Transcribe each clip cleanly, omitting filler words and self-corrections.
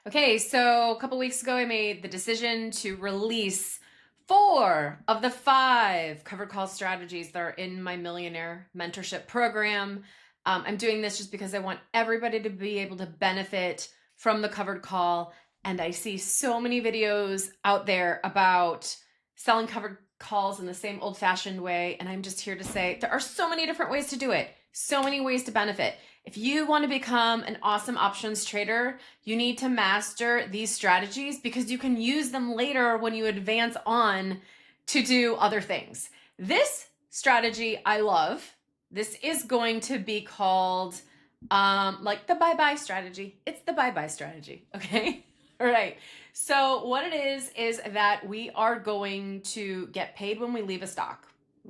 Okay, so a couple weeks ago, I made the decision to release 4 of the 5 covered call strategies that are in my millionaire mentorship program. I'm doing this just because I want everybody to be able to benefit from the covered call. And I see so many videos out there about selling covered calls in the same old-fashioned way. And I'm just here to say there are so many different ways to do it, so many ways to benefit. If you want to become an awesome options trader, you need to master these strategies because you can use them later when you advance on to do other things. This strategy I love. This is going to be called like the bye-bye strategy. It's the bye-bye strategy, okay? All right. So what it is that we are going to get paid when we leave a stock.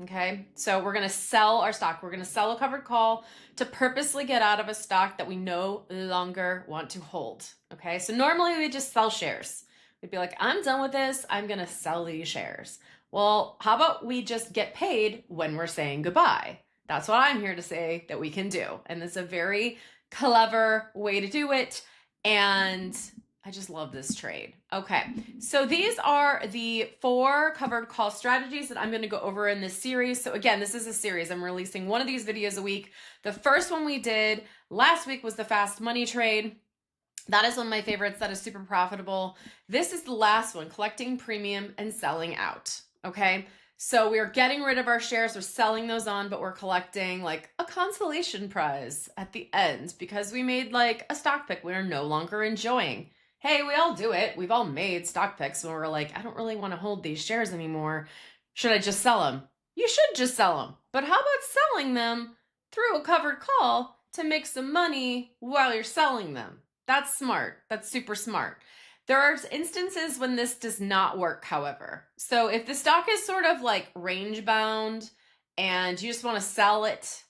Okay, so we're going to sell our stock. We're going to sell a covered call to purposely get out of a stock that we no longer want to hold. Okay, so normally we just sell shares. We'd be like, I'm done with this. I'm going to sell these shares. Well, how about we just get paid when we're saying goodbye? That's what I'm here to say that we can do. And it's a very clever way to do it. And I just love this trade. Okay, so these are the 4 covered call strategies that I'm going to go over in this series. So again, this is a series. I'm releasing one of these videos a week. The first one we did last week was the fast money trade. That is one of my favorites. That is super profitable. This is the last one, collecting premium and selling out. Okay, so we're getting rid of our shares. We're selling those on, but we're collecting like a consolation prize at the end because we made like a stock pick we're no longer enjoying. Hey, we all do it. We've all made stock picks when we're like, I don't really want to hold these shares anymore. Should I just sell them? You should just sell them. But how about selling them through a covered call to make some money while you're selling them? That's smart. That's super smart. There are instances when this does not work, however. So if the stock is sort of like range bound and you just want to sell it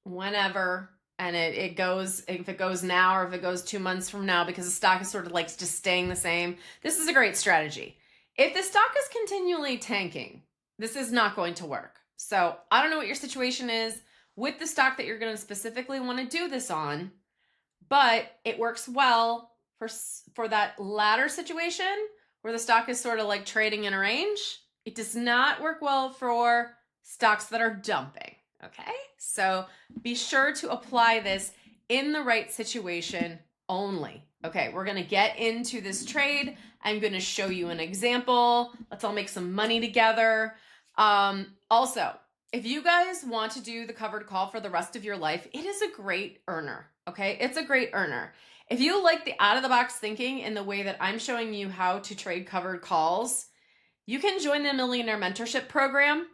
whenever, and it goes, if it goes now or if it goes 2 months from now because the stock is sort of like just staying the same, this is a great strategy. If the stock is continually tanking, this is not going to work. So I don't know what your situation is with the stock that you're going to specifically want to do this on, but it works well for that latter situation where the stock is sort of like trading in a range. It does not work well for stocks that are dumping. Okay, so be sure to apply this in the right situation only. Okay, we're going to get into this trade. I'm going to show you an example. Let's all make some money together. Also, if you guys want to do the covered call for the rest of your life, it is a great earner. Okay, it's a great earner. If you like the out-of-the-box thinking in the way that I'm showing you how to trade covered calls, you can join the Millionaire Mentorship Program.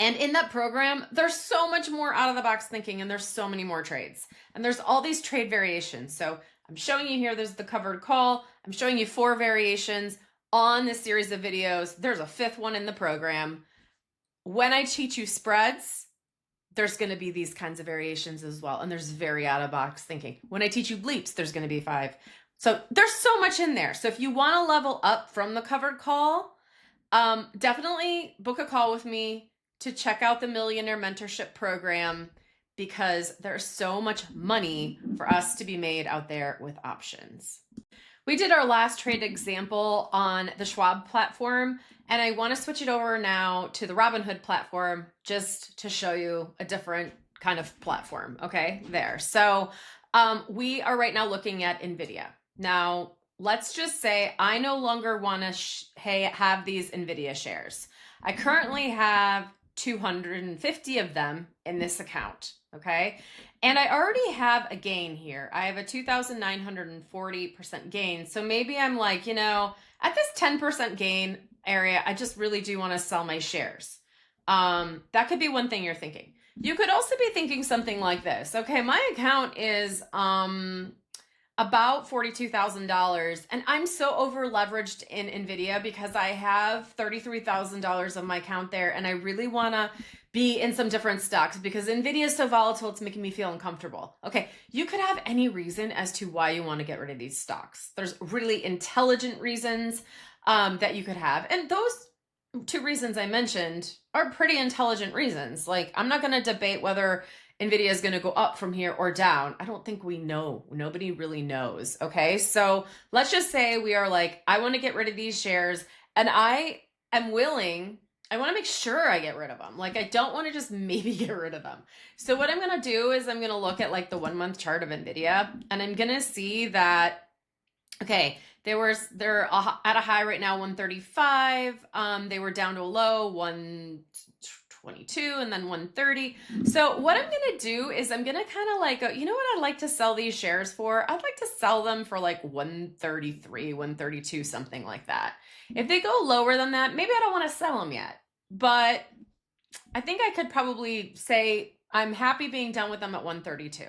And in that program, there's so much more out-of-the-box thinking and there's so many more trades. And there's all these trade variations. So I'm showing you here, there's the covered call. I'm showing you 4 variations on this series of videos. There's a 5th one in the program. When I teach you spreads, there's going to be these kinds of variations as well. And there's very out-of-box thinking. When I teach you bleeps, there's going to be 5. So there's so much in there. So if you want to level up from the covered call, definitely book a call with me to check out the Millionaire Mentorship Program because there's so much money for us to be made out there with options. We did our last trade example on the Schwab platform, and I want to switch it over now to the Robinhood platform just to show you a different kind of platform. Okay, there. So we are right now looking at NVIDIA. Now, let's just say I no longer want to have these NVIDIA shares. I currently have 250 of them in this account, okay? And I already have a gain here. I have a 2,940% gain. So maybe I'm like, at this 10% gain area, I just really do want to sell my shares. That could be one thing you're thinking. You could also be thinking something like this. Okay, my account is about $42,000 and I'm so over leveraged in NVIDIA because I have $33,000 of my account there and I really want to be in some different stocks because NVIDIA is so volatile, it's making me feel uncomfortable. Okay, you could have any reason as to why you want to get rid of these stocks. There's really intelligent reasons that you could have, and those 2 reasons I mentioned are pretty intelligent reasons. Like, I'm not going to debate whether Nvidia is going to go up from here or down. I don't think we know. Nobody really knows. Okay. So let's just say we are like, I want to get rid of these shares and I am willing, I want to make sure I get rid of them. Like, I don't want to just maybe get rid of them. So what I'm going to do is I'm going to look at like the 1 month chart of Nvidia and I'm going to see that, okay, they're at a high right now, 135. They were down to a low, 122 and then 130. So what I'm going to do is I'm going to kind of like, you know what I'd like to sell these shares for? I'd like to sell them for like 133, 132, something like that. If they go lower than that, maybe I don't want to sell them yet, but I think I could probably say I'm happy being done with them at 132.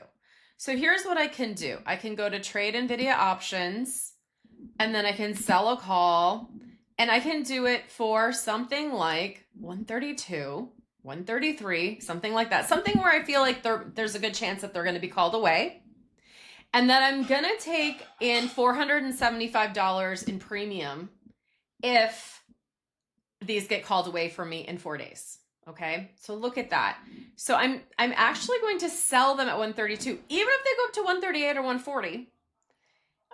So here's what I can do. I can go to trade Nvidia options and then I can sell a call and I can do it for something like 132, 133, something like that. Something where I feel like there's a good chance that they're going to be called away. And then I'm going to take in $475 in premium if these get called away for me in 4 days. Okay, so look at that. So I'm actually going to sell them at 132, even if they go up to 138 or 140.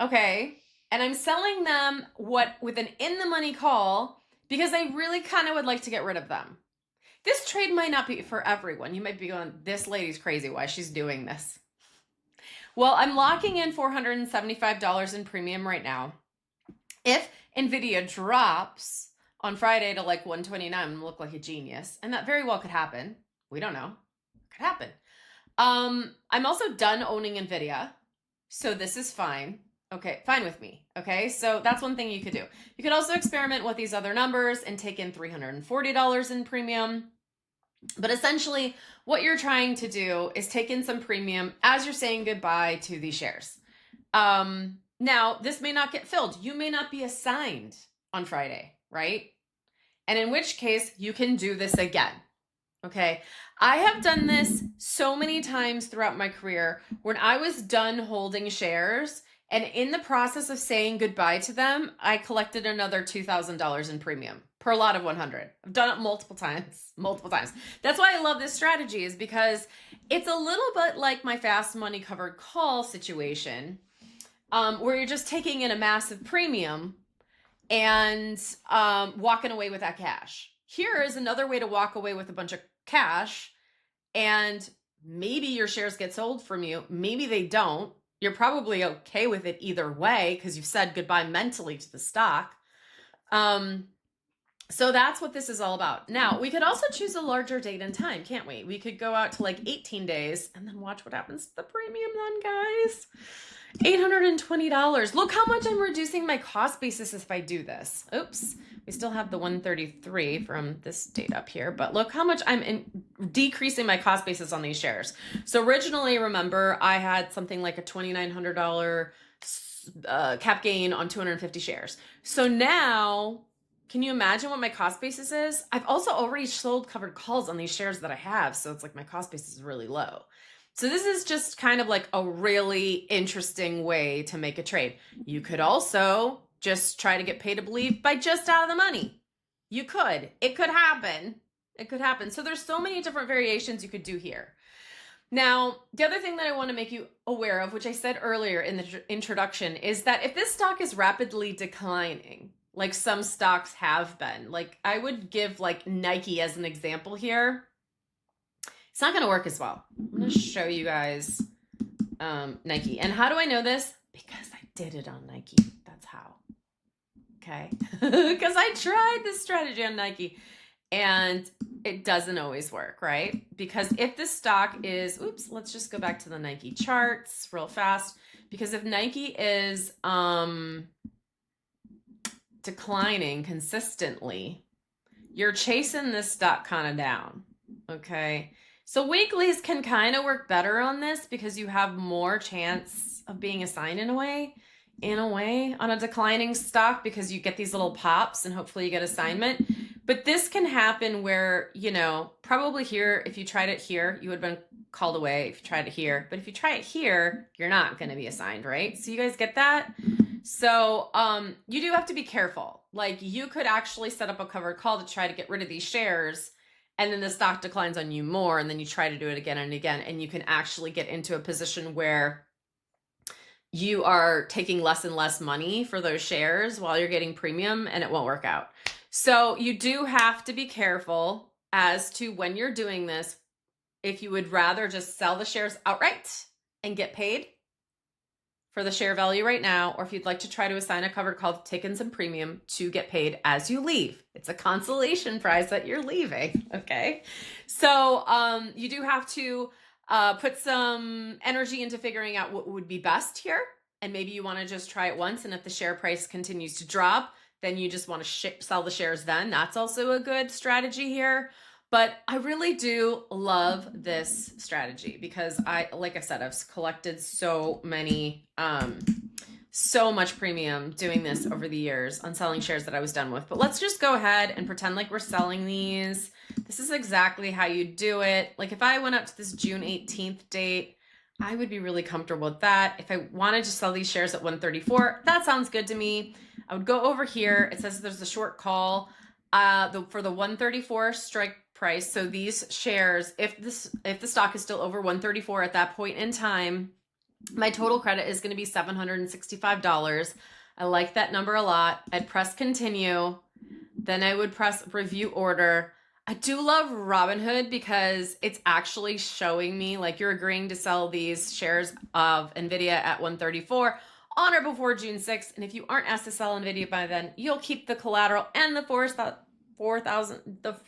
Okay, and I'm selling them with an in the money call because I really kind of would like to get rid of them. This trade might not be for everyone. You might be going, this lady's crazy. Why she's doing this? Well, I'm locking in $475 in premium right now. If Nvidia drops on Friday to like 129, I'm gonna look like a genius. And that very well could happen. We don't know. It could happen. I'm also done owning Nvidia. So this is fine. Okay, fine with me. Okay, so that's one thing you could do. You could also experiment with these other numbers and take in $340 in premium. But essentially, what you're trying to do is take in some premium as you're saying goodbye to these shares. Now, this may not get filled. You may not be assigned on Friday, right? And in which case, you can do this again. Okay, I have done this so many times throughout my career when I was done holding shares. And in the process of saying goodbye to them, I collected another $2,000 in premium per lot of 100. I've done it multiple times. That's why I love this strategy, is because it's a little bit like my fast money covered call situation, where you're just taking in a massive premium and walking away with that cash. Here is another way to walk away with a bunch of cash, and maybe your shares get sold from you. Maybe they don't. You're probably okay with it either way because you've said goodbye mentally to the stock. So that's what this is all about. Now, we could also choose a larger date and time, can't we? We could go out to like 18 days and then watch what happens to the premium then, guys. $820. Look how much I'm reducing my cost basis if I do this. Oops. We still have the 133 from this date up here, but look how much I'm decreasing my cost basis on these shares. So originally, remember, I had something like a $2,900 cap gain on 250 shares. So now, can you imagine what my cost basis is? I've also already sold covered calls on these shares that I have, so it's like my cost basis is really low. So this is just kind of like a really interesting way to make a trade. You could also just try to get paid to believe by just out of the money. You could. It could happen. It could happen. So there's so many different variations you could do here. Now, the other thing that I want to make you aware of, which I said earlier in the introduction, is that if this stock is rapidly declining, like some stocks have been, like I would give like Nike as an example here, it's not going to work as well. I'm going to show you guys Nike. And how do I know this? Because I did it on Nike. That's how. Okay. Because I tried this strategy on Nike and it doesn't always work, right? Because if the stock is, oops, let's just go back to the Nike charts real fast. Because if Nike is declining consistently, you're chasing this stock kind of down. Okay. So weeklies can kind of work better on this because you have more chance of being assigned in a way on a declining stock, because you get these little pops and hopefully you get assignment. But this can happen where, you know, probably here, if you tried it here, you would have been called away if you tried it here. But if you try it here, you're not going to be assigned, right? So you guys get that? So you do have to be careful. Like you could actually set up a covered call to try to get rid of these shares and then the stock declines on you more, and then you try to do it again and again, and you can actually get into a position where you are taking less and less money for those shares while you're getting premium, and it won't work out. So you do have to be careful as to when you're doing this, if you would rather just sell the shares outright and get paid for the share value right now, or if you'd like to try to assign a covered call to take in some premium to get paid as you leave. It's a consolation prize that you're leaving, okay? So you do have to put some energy into figuring out what would be best here. And maybe you want to just try it once, and if the share price continues to drop, then you just want to sell the shares then. That's also a good strategy here. But I really do love this strategy because like I said, I've collected so much premium doing this over the years on selling shares that I was done with. But let's just go ahead and pretend like we're selling these. This is exactly how you do it. Like if I went up to this June 18th date, I would be really comfortable with that. If I wanted to sell these shares at 134, that sounds good to me. I would go over here. It says there's a short call for the 134 strike price. So these shares, if the stock is still over 134 at that point in time, my total credit is going to be $765. I like that number a lot. I'd press continue. Then I would press review order. I do love Robinhood because it's actually showing me like you're agreeing to sell these shares of NVIDIA at 134 on or before June 6th. And if you aren't asked to sell NVIDIA by then, you'll keep the collateral and the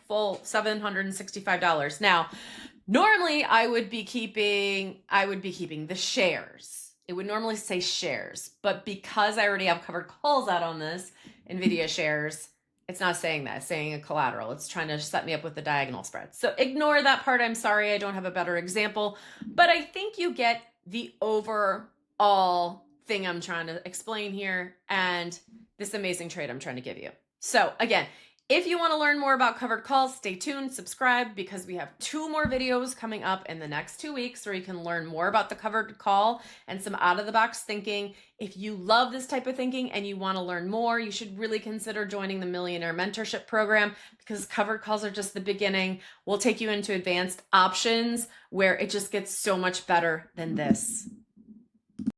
full $765. Now, normally I would be keeping the shares. It would normally say shares, but because I already have covered calls out on this NVIDIA shares, it's not saying that. It's saying a collateral. It's trying to set me up with the diagonal spread. So ignore that part. I'm sorry, I don't have a better example, but I think you get the overall thing I'm trying to explain here and this amazing trade I'm trying to give you. So again, if you want to learn more about covered calls, stay tuned, subscribe, because we have 2 more videos coming up in the next 2 weeks where you can learn more about the covered call and some out-of-the-box thinking. If you love this type of thinking and you want to learn more, you should really consider joining the Millionaire Mentorship Program because covered calls are just the beginning. We'll take you into advanced options where it just gets so much better than this.